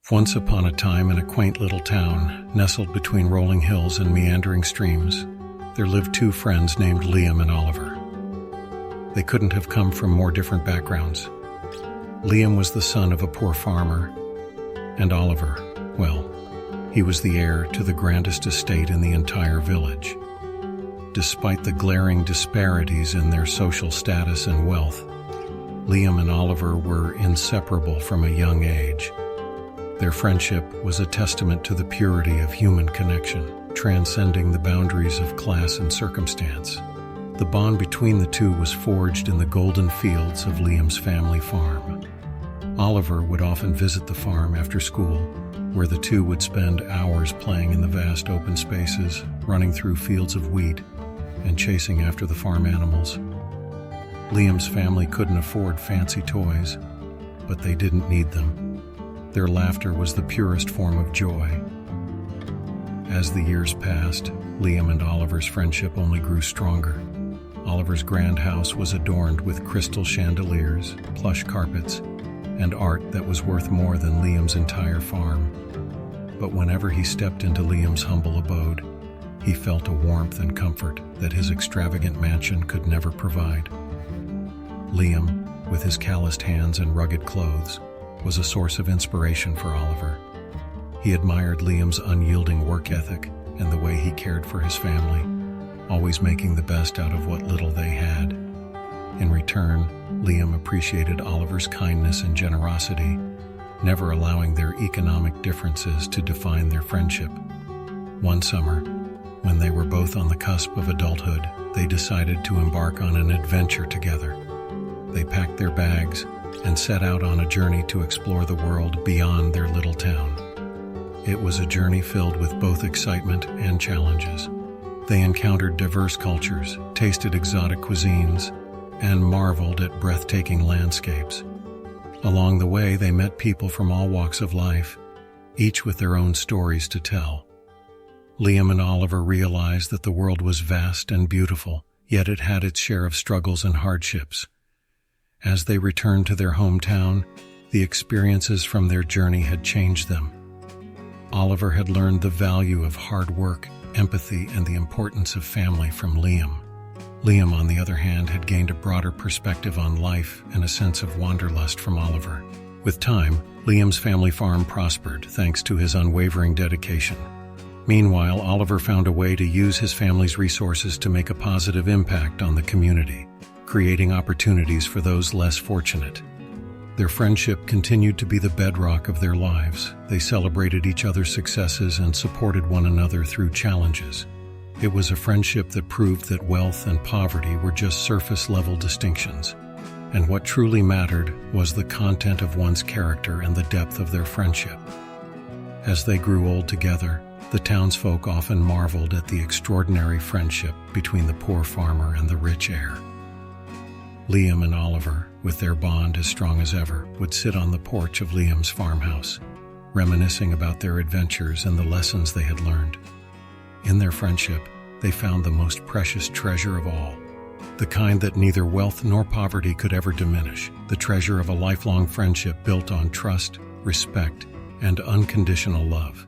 Once upon a time, in a quaint little town, nestled between rolling hills and meandering streams, there lived two friends named Liam and Oliver. They couldn't have come from more different backgrounds. Liam was the son of a poor farmer, and Oliver, well, he was the heir to the grandest estate in the entire village. Despite the glaring disparities in their social status and wealth, Liam and Oliver were inseparable from a young age. Their friendship was a testament to the purity of human connection, transcending the boundaries of class and circumstance. The bond between the two was forged in the golden fields of Liam's family farm. Oliver would often visit the farm after school, where the two would spend hours playing in the vast open spaces, running through fields of wheat, and chasing after the farm animals. Liam's family couldn't afford fancy toys, but they didn't need them. Their laughter was the purest form of joy. As the years passed, Liam and Oliver's friendship only grew stronger. Oliver's grand house was adorned with crystal chandeliers, plush carpets, and art that was worth more than Liam's entire farm. But whenever he stepped into Liam's humble abode, he felt a warmth and comfort that his extravagant mansion could never provide. Liam, with his calloused hands and rugged clothes, was a source of inspiration for Oliver. He admired Liam's unyielding work ethic and the way he cared for his family, always making the best out of what little they had. In return, Liam appreciated Oliver's kindness and generosity, never allowing their economic differences to define their friendship. One summer, when they were both on the cusp of adulthood, they decided to embark on an adventure together. They packed their bags and set out on a journey to explore the world beyond their little town. It was a journey filled with both excitement and challenges. They encountered diverse cultures, tasted exotic cuisines, and marveled at breathtaking landscapes. Along the way, they met people from all walks of life, each with their own stories to tell. Liam and Oliver realized that the world was vast and beautiful, yet it had its share of struggles and hardships. As they returned to their hometown, the experiences from their journey had changed them. Oliver had learned the value of hard work, empathy, and the importance of family from Liam. Liam, on the other hand, had gained a broader perspective on life and a sense of wanderlust from Oliver. With time, Liam's family farm prospered thanks to his unwavering dedication. Meanwhile, Oliver found a way to use his family's resources to make a positive impact on the community, creating opportunities for those less fortunate. Their friendship continued to be the bedrock of their lives. They celebrated each other's successes and supported one another through challenges. It was a friendship that proved that wealth and poverty were just surface-level distinctions, and what truly mattered was the content of one's character and the depth of their friendship. As they grew old together, the townsfolk often marveled at the extraordinary friendship between the poor farmer and the rich heir. Liam and Oliver, with their bond as strong as ever, would sit on the porch of Liam's farmhouse, reminiscing about their adventures and the lessons they had learned. In their friendship, they found the most precious treasure of all, the kind that neither wealth nor poverty could ever diminish, the treasure of a lifelong friendship built on trust, respect, and unconditional love.